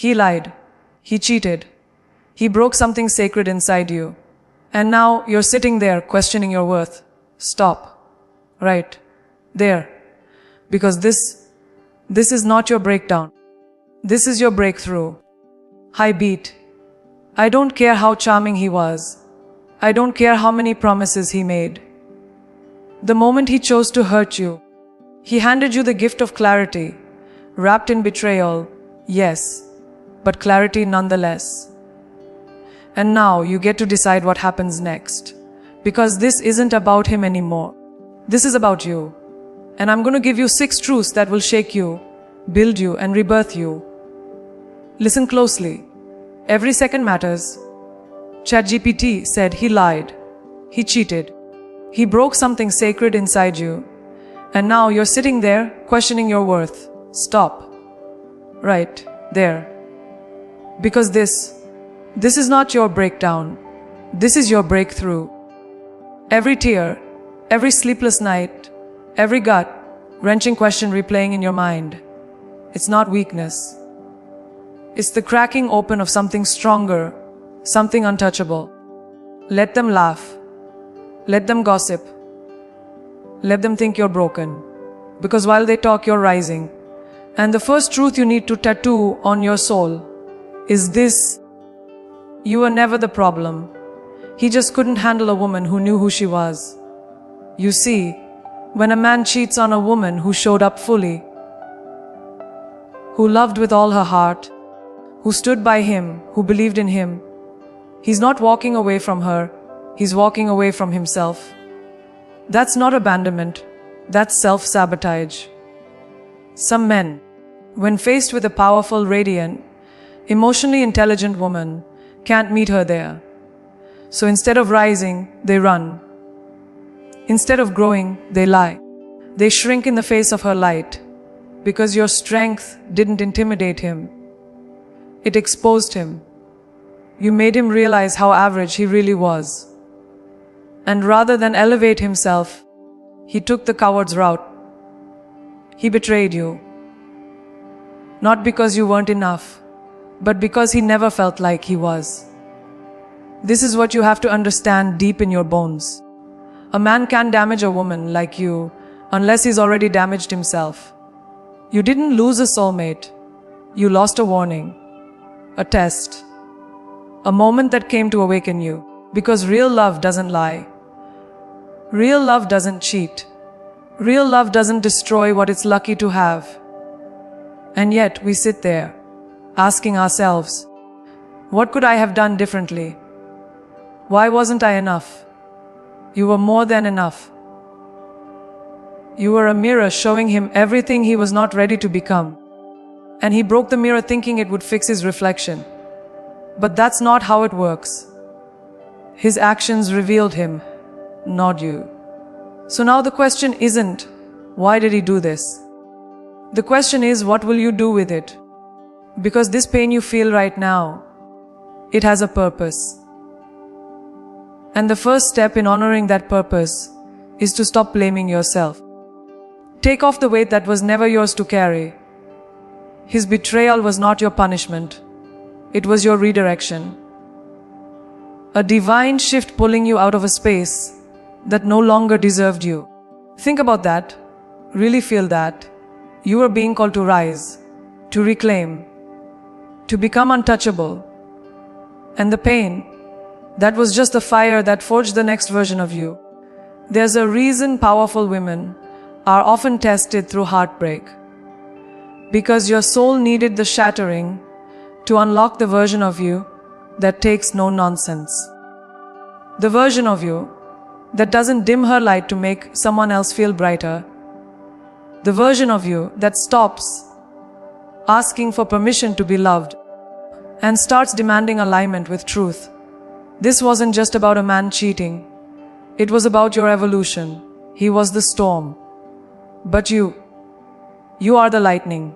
He lied. He cheated. He broke something sacred inside you. And now you're sitting there questioning your worth. Stop. Right. There. Because this is not your breakdown. This is your breakthrough. High beat. I don't care how charming he was. I don't care how many promises he made. The moment he chose to hurt you, he handed you the gift of clarity, wrapped in betrayal, yes, but clarity nonetheless. And now you get to decide what happens next. Because this isn't about him anymore. This is about you. And I'm going to give you 6 truths that will shake you, build you, and rebirth you. Listen closely. Every second matters. ChatGPT said he lied. He cheated. He broke something sacred inside you. And now you're sitting there questioning your worth. Stop. Right there. Because this is not your breakdown. This is your breakthrough. Every tear, every sleepless night, every gut-wrenching question replaying in your mind. It's not weakness. It's the cracking open of something stronger, something untouchable. Let them laugh. Let them gossip. Let them think you're broken. Because while they talk, you're rising. And the first truth you need to tattoo on your soul is this: you were never the problem. He just couldn't handle a woman who knew who she was. You see, when a man cheats on a woman who showed up fully, who loved with all her heart, who stood by him, who believed in him, he's not walking away from her, he's walking away from himself. That's not abandonment, that's self-sabotage. Some men, when faced with a powerful, radiant, emotionally intelligent woman, can't meet her there. So instead of rising, they run. Instead of growing, they lie. They shrink in the face of her light. Because your strength didn't intimidate him. It exposed him. You made him realize how average he really was. And rather than elevate himself, he took the coward's route. He betrayed you. Not because you weren't enough, but because he never felt like he was. This is what you have to understand deep in your bones. A man can't damage a woman like you unless he's already damaged himself. You didn't lose a soulmate. You lost a warning, a test, a moment that came to awaken you. Because real love doesn't lie. Real love doesn't cheat. Real love doesn't destroy what it's lucky to have. And yet we sit there, asking ourselves, what could I have done differently? Why wasn't I enough? You were more than enough. You were a mirror showing him everything he was not ready to become. And he broke the mirror thinking it would fix his reflection. But that's not how it works. His actions revealed him, not you. So now the question isn't, why did he do this? The question is, what will you do with it? Because this pain you feel right now, it has a purpose. And the first step in honoring that purpose is to stop blaming yourself. Take off the weight that was never yours to carry. His betrayal was not your punishment. It was your redirection. A divine shift pulling you out of a space that no longer deserved you. Think about that. Really feel that. You are being called to rise, to reclaim, to become untouchable. And the pain, that was just the fire that forged the next version of you. There's a reason powerful women are often tested through heartbreak. Because your soul needed the shattering to unlock the version of you that takes no nonsense. The version of you that doesn't dim her light to make someone else feel brighter. The version of you that stops asking for permission to be loved and starts demanding alignment with truth. This wasn't just about a man cheating. It was about your evolution. He was the storm. But you are the lightning.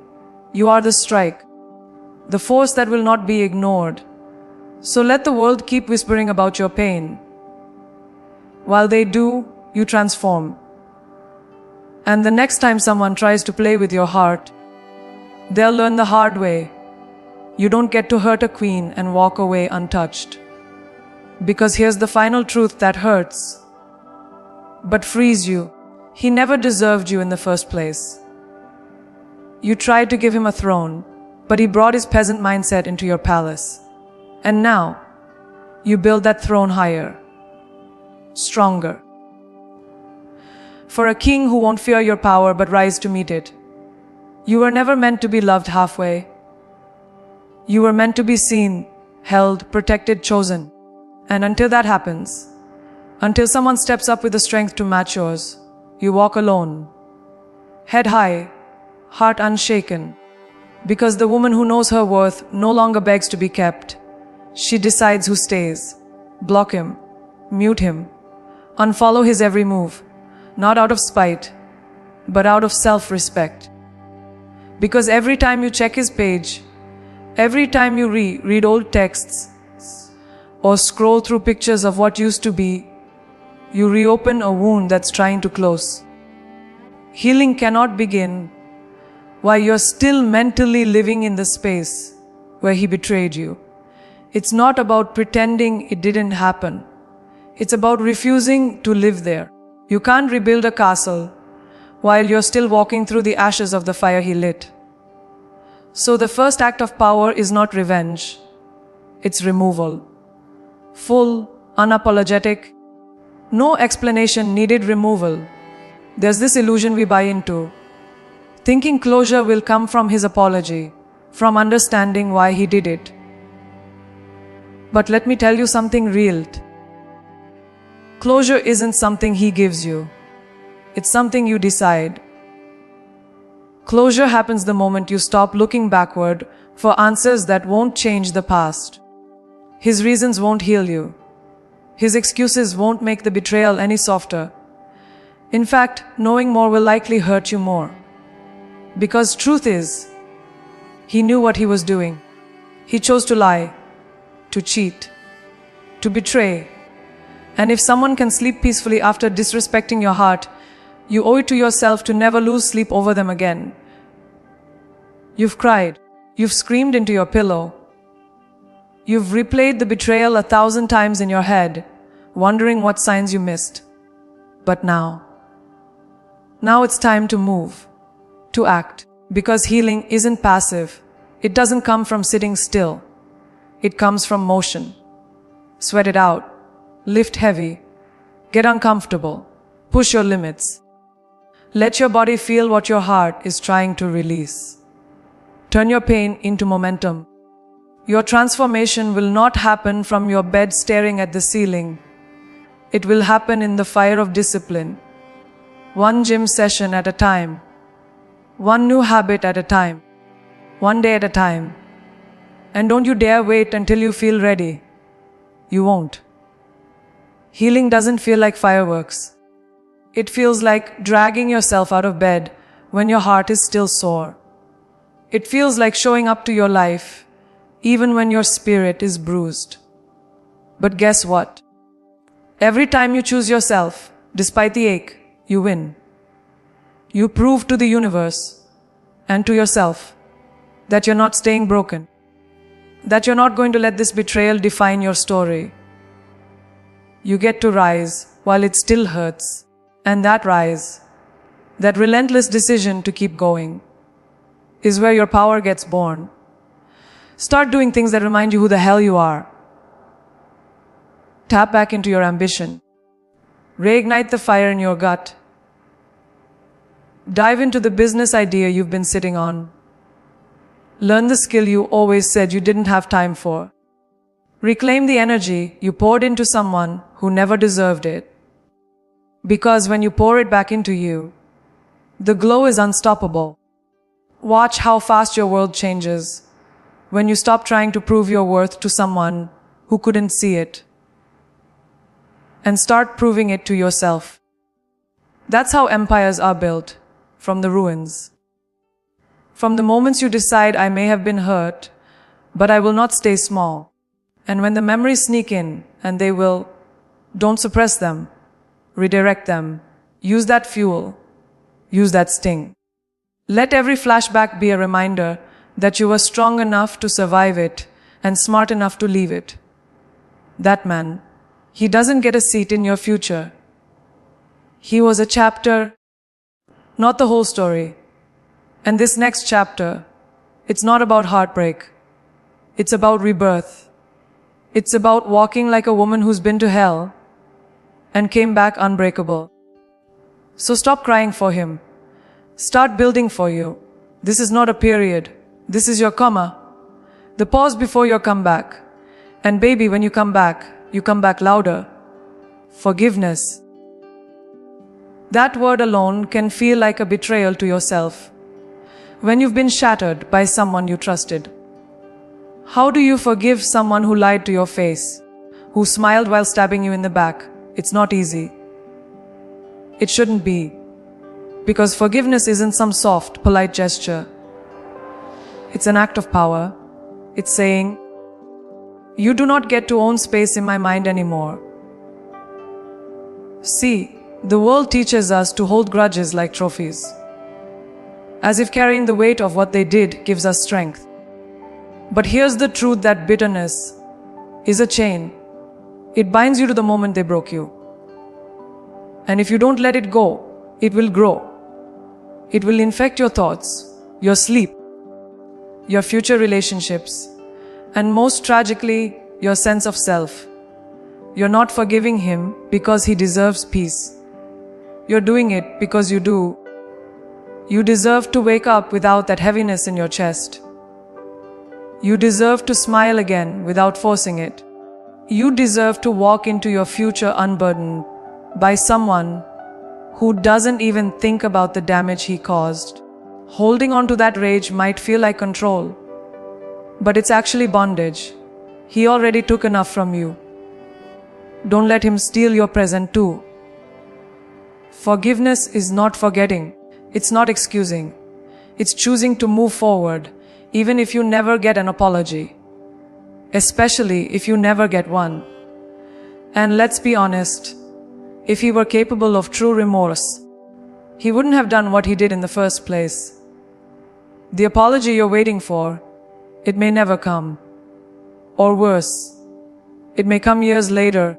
You are the strike. The force that will not be ignored. So let the world keep whispering about your pain. While they do, you transform. And the next time someone tries to play with your heart, they'll learn the hard way You don't get to hurt a queen and walk away untouched. Because here's the final truth that hurts, but frees you. He never deserved you in the first place. You tried to give him a throne, but he brought his peasant mindset into your palace. And now, you build that throne higher, stronger. For a king who won't fear your power but rise to meet it. You were never meant to be loved halfway. You were meant to be seen, held, protected, chosen. And until that happens, until someone steps up with the strength to match yours, you walk alone, head high, heart unshaken. Because the woman who knows her worth no longer begs to be kept. She decides who stays. Block him, mute him, unfollow his every move, not out of spite, but out of self-respect. Because every time you check his page, every time you read old texts, or scroll through pictures of what used to be, you reopen a wound that's trying to close. Healing cannot begin while you're still mentally living in the space where he betrayed you. It's not about pretending it didn't happen. It's about refusing to live there. You can't rebuild a castle while you're still walking through the ashes of the fire he lit. So the first act of power is not revenge. It's removal. Full, unapologetic, no explanation needed removal. There's this illusion we buy into, thinking closure will come from his apology, from understanding why he did it. But let me tell you something real. Closure isn't something he gives you. It's something you decide. Closure happens the moment you stop looking backward for answers that won't change the past. His reasons won't heal you. His excuses won't make the betrayal any softer. In fact, knowing more will likely hurt you more. Because truth is, he knew what he was doing. He chose to lie, to cheat, to betray. And if someone can sleep peacefully after disrespecting your heart, you owe it to yourself to never lose sleep over them again. You've cried. You've screamed into your pillow. You've replayed the betrayal 1,000 times in your head, wondering what signs you missed. But now it's time to move, to act. Because healing isn't passive. It doesn't come from sitting still. It comes from motion. Sweat it out. Lift heavy. Get uncomfortable. Push your limits. Let your body feel what your heart is trying to release. Turn your pain into momentum. Your transformation will not happen from your bed staring at the ceiling. It will happen in the fire of discipline. One gym session at a time. One new habit at a time. One day at a time. And don't you dare wait until you feel ready. You won't. Healing doesn't feel like fireworks. It feels like dragging yourself out of bed when your heart is still sore. It feels like showing up to your life even when your spirit is bruised. But guess what? Every time you choose yourself, despite the ache, you win. You prove to the universe and to yourself that you're not staying broken, that you're not going to let this betrayal define your story. You get to rise while it still hurts, and that rise, that relentless decision to keep going, is where your power gets born. Start doing things that remind you who the hell you are. Tap back into your ambition. Reignite the fire in your gut. Dive into the business idea you've been sitting on. Learn the skill you always said you didn't have time for. Reclaim the energy you poured into someone who never deserved it. Because when you pour it back into you, the glow is unstoppable. Watch how fast your world changes when you stop trying to prove your worth to someone who couldn't see it, and start proving it to yourself. That's how empires are built, from the ruins. From the moments you decide, I may have been hurt, but I will not stay small. And when the memories sneak in, and they will, don't suppress them, redirect them, use that fuel, use that sting. Let every flashback be a reminder that you were strong enough to survive it and smart enough to leave it. That man, he doesn't get a seat in your future. He was a chapter, not the whole story. And this next chapter, it's not about heartbreak. It's about rebirth. It's about walking like a woman who's been to hell and came back unbreakable. So stop crying for him. Start building for you. This is not a period. This is your comma. The pause before your comeback. And baby, when you come back louder. Forgiveness. That word alone can feel like a betrayal to yourself. When you've been shattered by someone you trusted. How do you forgive someone who lied to your face? Who smiled while stabbing you in the back? It's not easy. It shouldn't be. Because forgiveness isn't some soft, polite gesture. It's an act of power. It's saying, you do not get to own space in my mind anymore. See, the world teaches us to hold grudges like trophies. As if carrying the weight of what they did gives us strength. But here's the truth, that bitterness is a chain. It binds you to the moment they broke you. And if you don't let it go, it will grow. It will infect your thoughts, your sleep, your future relationships, and most tragically, your sense of self. You're not forgiving him because he deserves peace. You're doing it because you do. You deserve to wake up without that heaviness in your chest. You deserve to smile again without forcing it. You deserve to walk into your future unburdened by someone who doesn't even think about the damage he caused. Holding on to that rage might feel like control, but it's actually bondage. He already took enough from you. Don't let him steal your present too. Forgiveness is not forgetting. It's not excusing. It's choosing to move forward, even if you never get an apology. Especially if you never get one. And let's be honest, if he were capable of true remorse, he wouldn't have done what he did in the first place. The apology you're waiting for, it may never come. Or worse, it may come years later,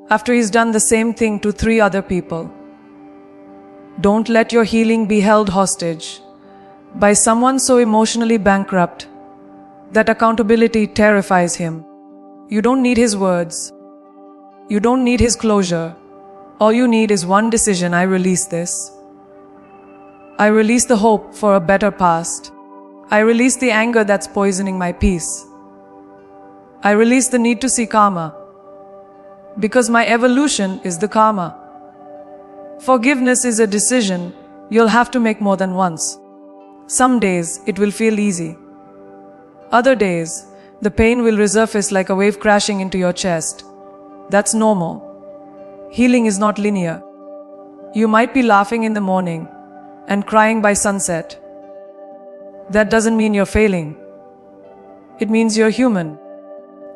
after he's done the same thing to 3 other people. Don't let your healing be held hostage by someone so emotionally bankrupt that accountability terrifies him. You don't need his words. You don't need his closure. All you need is one decision: I release this. I release the hope for a better past. I release the anger that's poisoning my peace. I release the need to see karma, because my evolution is the karma. Forgiveness is a decision you'll have to make more than once. Some days it will feel easy. Other days, the pain will resurface like a wave crashing into your chest. That's normal. Healing is not linear. You might be laughing in the morning and crying by sunset. That doesn't mean you're failing. It means you're human.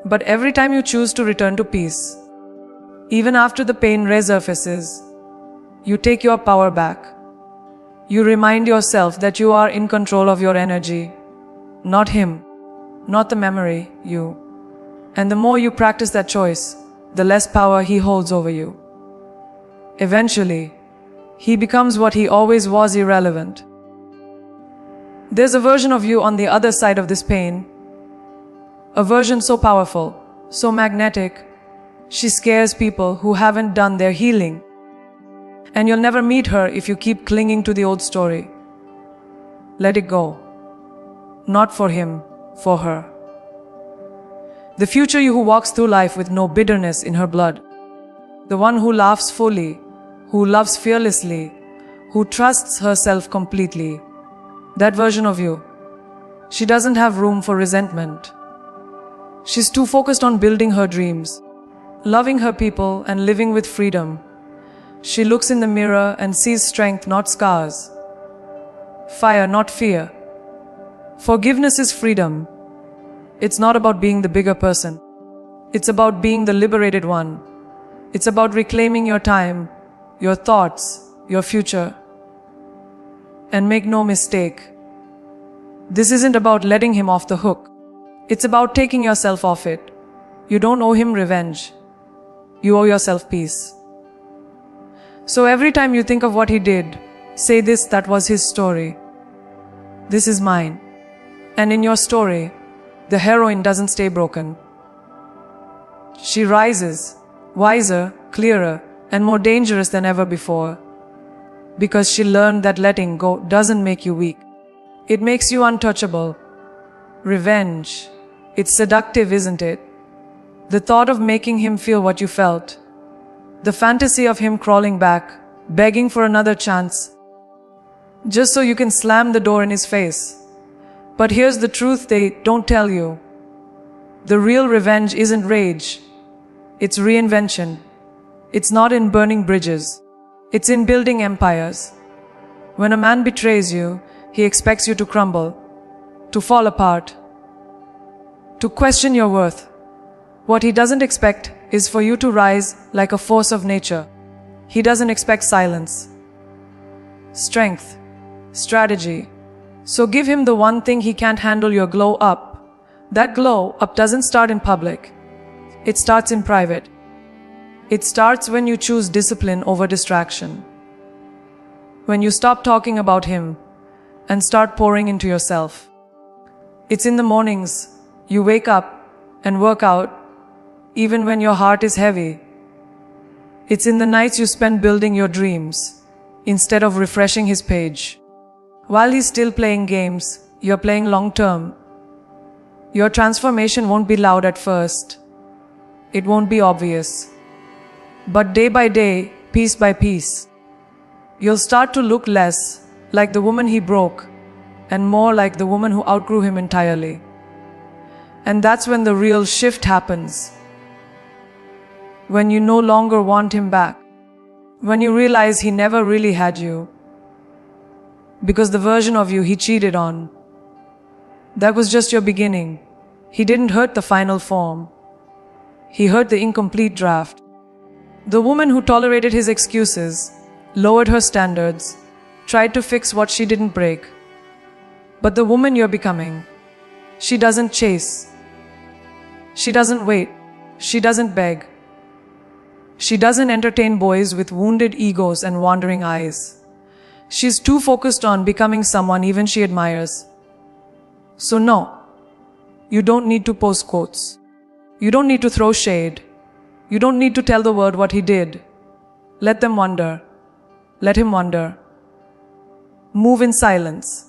But every time you choose to return to peace, even after the pain resurfaces, you take your power back. You remind yourself that you are in control of your energy, not him, not the memory, you. And the more you practice that choice, the less power he holds over you. Eventually, he becomes what he always was: irrelevant. There's a version of you on the other side of this pain. A version so powerful, so magnetic, she scares people who haven't done their healing. And you'll never meet her if you keep clinging to the old story. Let it go. Not for him, for her. The future you who walks through life with no bitterness in her blood. The one who laughs fully, who loves fearlessly, who trusts herself completely. That version of you, she doesn't have room for resentment. She's too focused on building her dreams, loving her people and living with freedom. She looks in the mirror and sees strength, not scars. Fire, not fear. Forgiveness is freedom. It's not about being the bigger person. It's about being the liberated one. It's about reclaiming your time, your thoughts, your future. And make no mistake, This isn't about letting him off the hook. It's about taking yourself off it. You don't owe him revenge. You owe yourself peace. So every time you think of what he did, say this: that was his story. This is mine. And in your story, the heroine doesn't stay broken. She rises, wiser, clearer, and more dangerous than ever before. Because she learned that letting go doesn't make you weak. It makes you untouchable. Revenge. It's seductive, isn't it? The thought of making him feel what you felt. The fantasy of him crawling back, begging for another chance, just so you can slam the door in his face. But here's the truth they don't tell you. The real revenge isn't rage. It's reinvention. It's not in burning bridges. It's in building empires. When a man betrays you, he expects you to crumble, to fall apart, to question your worth. What he doesn't expect is for you to rise like a force of nature. He doesn't expect silence, strength, strategy. So give him the one thing he can't handle: your glow up. That glow up doesn't start in public. It starts in private. It starts when you choose discipline over distraction. When you stop talking about him and start pouring into yourself. It's in the mornings you wake up and work out, even when your heart is heavy. It's in the nights you spend building your dreams, instead of refreshing his page. While he's still playing games, you're playing long term. Your transformation won't be loud at first. It won't be obvious. But day by day, piece by piece, you'll start to look less like the woman he broke and more like the woman who outgrew him entirely. And that's when the real shift happens. When you no longer want him back. When you realize he never really had you. Because the version of you he cheated on, that was just your beginning. He didn't hurt the final form. He hurt the incomplete draft. The woman who tolerated his excuses, lowered her standards, tried to fix what she didn't break. But the woman you're becoming, she doesn't chase. She doesn't wait. She doesn't beg. She doesn't entertain boys with wounded egos and wandering eyes. She's too focused on becoming someone even she admires. So no, you don't need to post quotes. You don't need to throw shade. You don't need to tell the world what he did. Let them wonder. Let him wonder. Move in silence.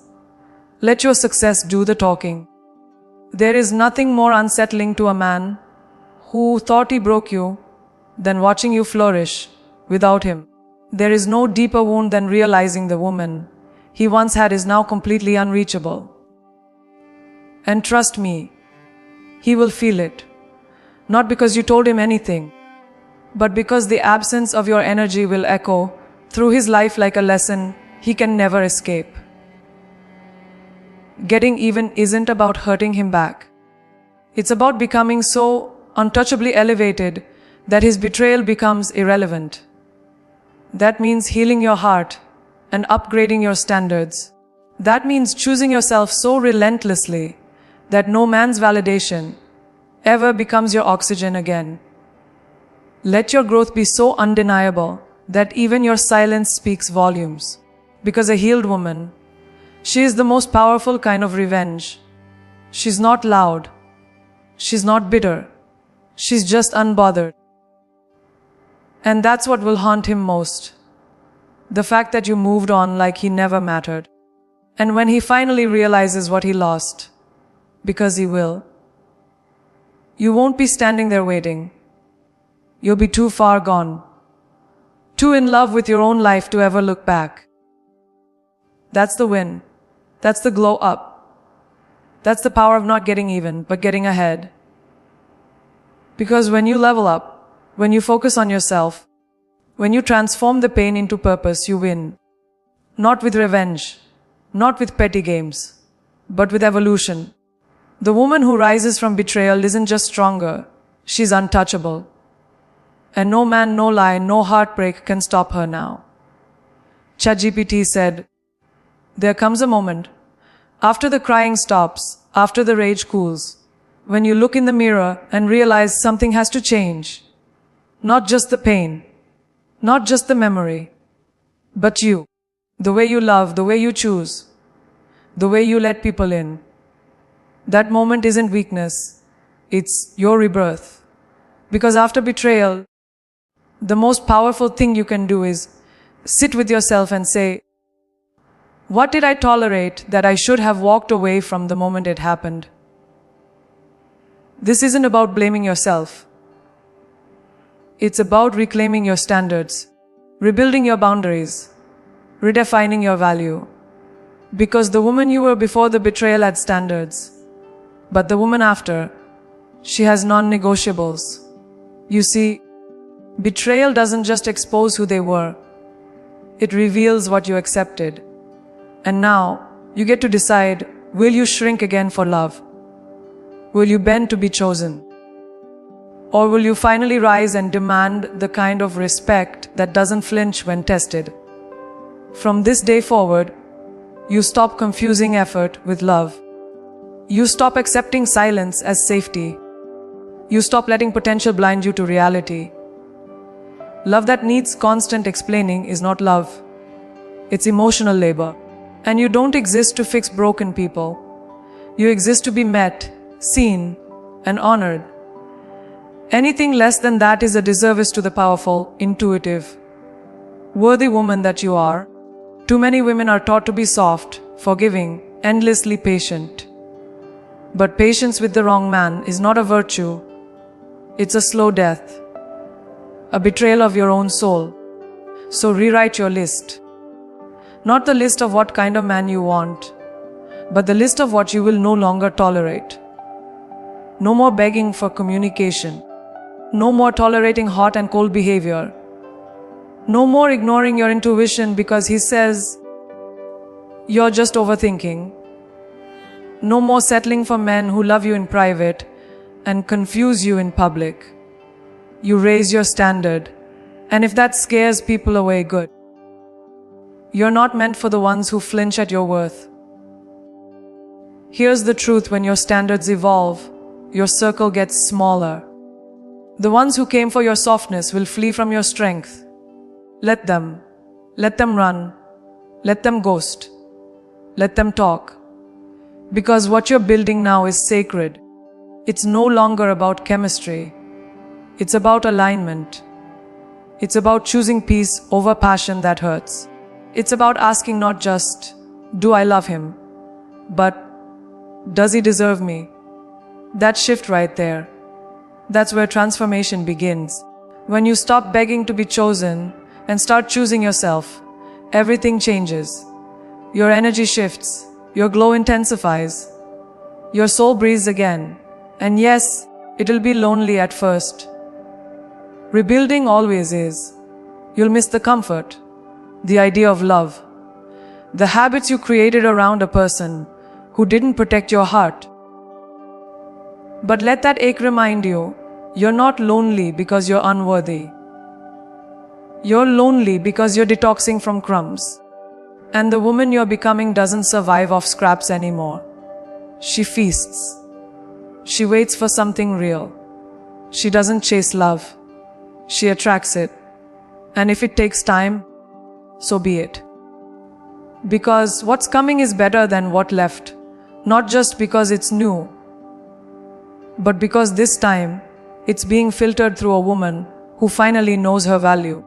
Let your success do the talking. There is nothing more unsettling to a man who thought he broke you than watching you flourish without him. There is no deeper wound than realizing the woman he once had is now completely unreachable. And trust me, he will feel it. Not because you told him anything, but because the absence of your energy will echo through his life like a lesson he can never escape. Getting even isn't about hurting him back. It's about becoming so untouchably elevated that his betrayal becomes irrelevant. That means healing your heart and upgrading your standards. That means choosing yourself so relentlessly that no man's validation ever becomes your oxygen again. Let your growth be so undeniable that even your silence speaks volumes. Because a healed woman, she is the most powerful kind of revenge. She's not loud. She's not bitter. She's just unbothered. And that's what will haunt him most. The fact that you moved on like he never mattered. And when he finally realizes what he lost, because he will, you won't be standing there waiting. You'll be too far gone. Too in love with your own life to ever look back. That's the win. That's the glow up. That's the power of not getting even, but getting ahead. Because when you level up, when you focus on yourself, when you transform the pain into purpose, you win. Not with revenge, not with petty games, but with evolution. The woman who rises from betrayal isn't just stronger, she's untouchable. And no man, no lie, no heartbreak can stop her now. ChatGPT said, "There comes a moment After the crying stops, after the rage cools, when you look in the mirror and realize something has to change. Not just the pain, not just the memory, but you. The way you love, the way you choose, the way you let people in. That moment isn't weakness, it's your rebirth. Because after betrayal, the most powerful thing you can do is sit with yourself and say, what did I tolerate that I should have walked away from the moment it happened? This isn't about blaming yourself. It's about reclaiming your standards, rebuilding your boundaries, redefining your value. Because the woman you were before the betrayal had standards, but the woman after, she has non-negotiables. You see, betrayal doesn't just expose who they were, it reveals what you accepted. And now, you get to decide, will you shrink again for love? Will you bend to be chosen? Or will you finally rise and demand the kind of respect that doesn't flinch when tested? From this day forward, you stop confusing effort with love. You stop accepting silence as safety. You stop letting potential blind you to reality. Love that needs constant explaining is not love. It's emotional labor. And you don't exist to fix broken people. You exist to be met, seen, and honored. Anything less than that is a disservice to the powerful, intuitive, worthy woman that you are. Too many women are taught to be soft, forgiving, endlessly patient. But patience with the wrong man is not a virtue. It's a slow death, a betrayal of your own soul. So rewrite your list. Not the list of what kind of man you want, but the list of what you will no longer tolerate. No more begging for communication. No more tolerating hot and cold behavior. No more ignoring your intuition because he says you're just overthinking. No more settling for men who love you in private and confuse you in public. You raise your standard, and if that scares people away, good. You're not meant for the ones who flinch at your worth. Here's the truth: when your standards evolve, your circle gets smaller. The ones who came for your softness will flee from your strength. Let them run, let them ghost, let them talk. Because what you're building now is sacred. It's no longer about chemistry. It's about alignment. It's about choosing peace over passion that hurts. It's about asking not just, do I love him, but does he deserve me? That shift right there, that's where transformation begins. When you stop begging to be chosen and start choosing yourself, everything changes. Your energy shifts, your glow intensifies, your soul breathes again. And yes, it'll be lonely at first. Rebuilding always is. You'll miss the comfort, the idea of love, the habits you created around a person who didn't protect your heart. But let that ache remind you, you're not lonely because you're unworthy. You're lonely because you're detoxing from crumbs. And the woman you're becoming doesn't survive off scraps anymore. She feasts. She waits for something real. She doesn't chase love. She attracts it. And if it takes time, so be it. Because what's coming is better than what left. Not just because it's new, but because this time, it's being filtered through a woman who finally knows her value.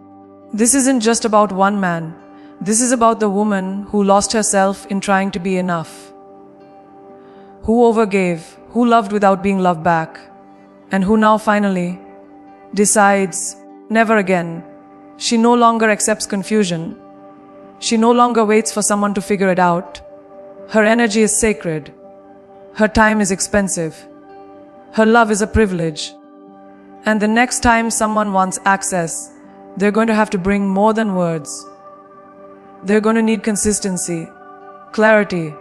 This isn't just about one man. This is about the woman who lost herself in trying to be enough, who overgave, who loved without being loved back, and who now finally decides, never again. She no longer accepts confusion. She no longer waits for someone to figure it out. Her energy is sacred. Her time is expensive. Her love is a privilege. And the next time someone wants access, they're going to have to bring more than words. They're going to need consistency, clarity,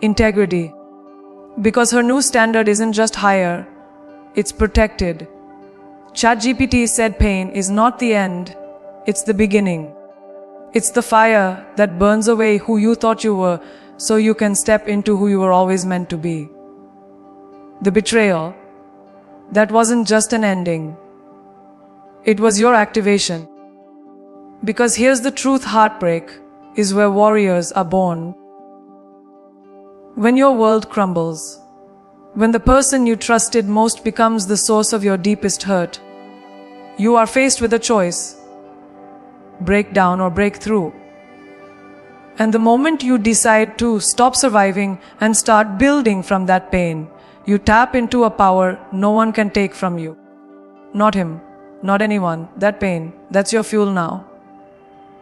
integrity. Because her new standard isn't just higher, it's protected. ChatGPT said pain is not the end, it's the beginning. It's the fire that burns away who you thought you were so you can step into who you were always meant to be. The betrayal, that wasn't just an ending. It was your activation. Because here's the truth, heartbreak is where warriors are born. When your world crumbles, when the person you trusted most becomes the source of your deepest hurt, you are faced with a choice: break down or break through. And the moment you decide to stop surviving and start building from that pain, you tap into a power no one can take from you. Not him, not anyone. That pain, that's your fuel now.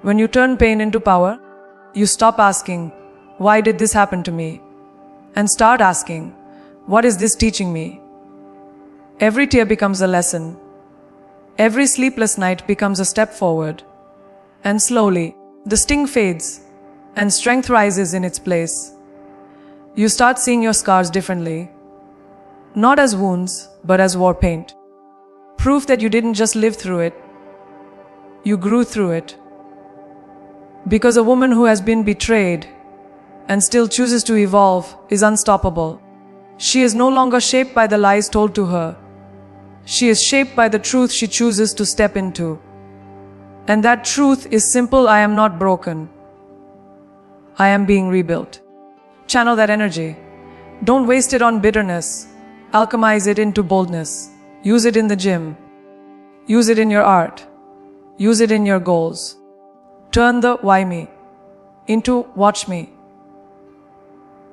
When you turn pain into power, you stop asking, why did this happen to me? And start asking, what is this teaching me? Every tear becomes a lesson. Every sleepless night becomes a step forward. And slowly, the sting fades and strength rises in its place. You start seeing your scars differently. Not as wounds, but as war paint. Proof that you didn't just live through it, you grew through it. Because a woman who has been betrayed and still chooses to evolve is unstoppable. She is no longer shaped by the lies told to her. She is shaped by the truth she chooses to step into. And that truth is simple: I am not broken. I am being rebuilt. Channel that energy. Don't waste it on bitterness. Alchemize it into boldness. Use it in the gym. Use it in your art. Use it in your goals. Turn the why me into watch me.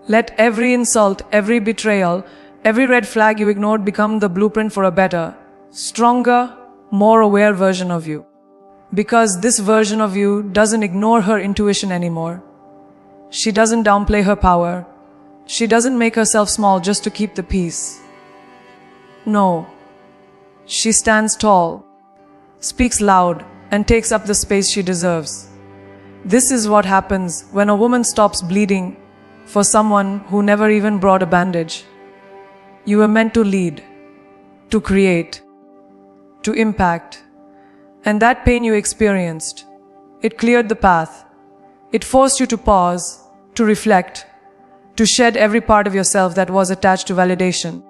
Let every insult, every betrayal, every red flag you ignored become the blueprint for a better, stronger, more aware version of you. Because this version of you doesn't ignore her intuition anymore. She doesn't downplay her power. She doesn't make herself small just to keep the peace. No. She stands tall, speaks loud, and takes up the space she deserves. This is what happens when a woman stops bleeding for someone who never even brought a bandage. You were meant to lead, to create, to impact. And that pain you experienced, it cleared the path. It forced you to pause, to reflect, to shed every part of yourself that was attached to validation.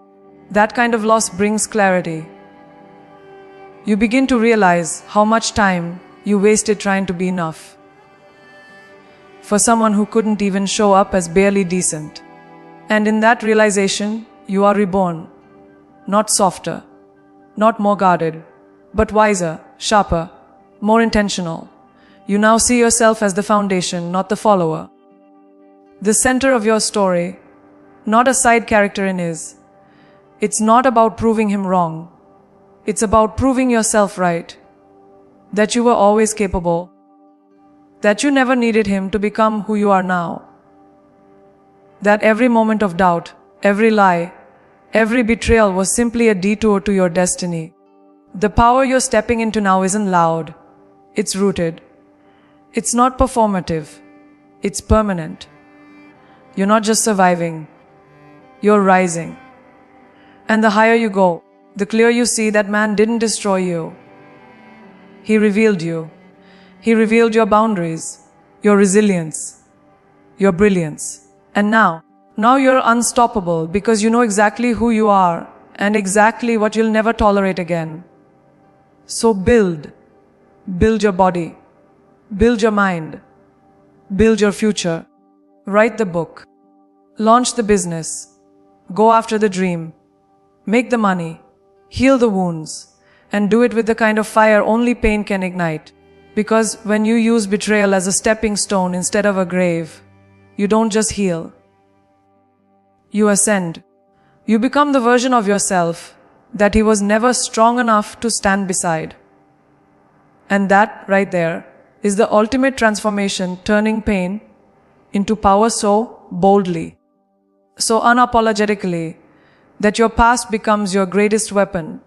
That kind of loss brings clarity. You begin to realize how much time you wasted trying to be enough for someone who couldn't even show up as barely decent. And in that realization, you are reborn. Not softer, not more guarded, but wiser, sharper, more intentional. You now see yourself as the foundation, not the follower. The center of your story, not a side character in his. It's not about proving him wrong. It's about proving yourself right. That you were always capable. That you never needed him to become who you are now. That every moment of doubt, every lie, every betrayal was simply a detour to your destiny. The power you're stepping into now isn't loud. It's rooted. It's not performative. It's permanent. You're not just surviving. You're rising. And the higher you go, the clearer you see that man didn't destroy you. He revealed you. He revealed your boundaries, your resilience, your brilliance. And now you're unstoppable because you know exactly who you are and exactly what you'll never tolerate again. So build your body, build your mind, build your future. Write the book, launch the business, go after the dream, make the money, heal the wounds, and do it with the kind of fire only pain can ignite. Because when you use betrayal as a stepping stone instead of a grave, you don't just heal. You ascend. You become the version of yourself that he was never strong enough to stand beside. And that, right there, is the ultimate transformation, turning pain into power so boldly, so unapologetically, that your past becomes your greatest weapon.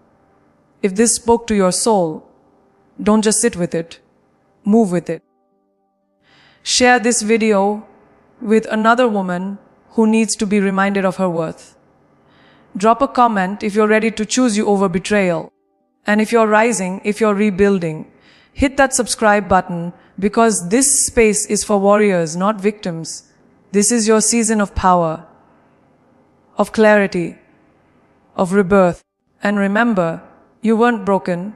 If this spoke to your soul, don't just sit with it. Move with it. Share this video with another woman who needs to be reminded of her worth. Drop a comment if you're ready to choose you over betrayal. And if you're rising, if you're rebuilding, hit that subscribe button because this space is for warriors, not victims. This is your season of power, of clarity, of rebirth. And remember, you weren't broken,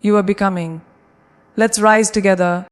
you were becoming. Let's rise together.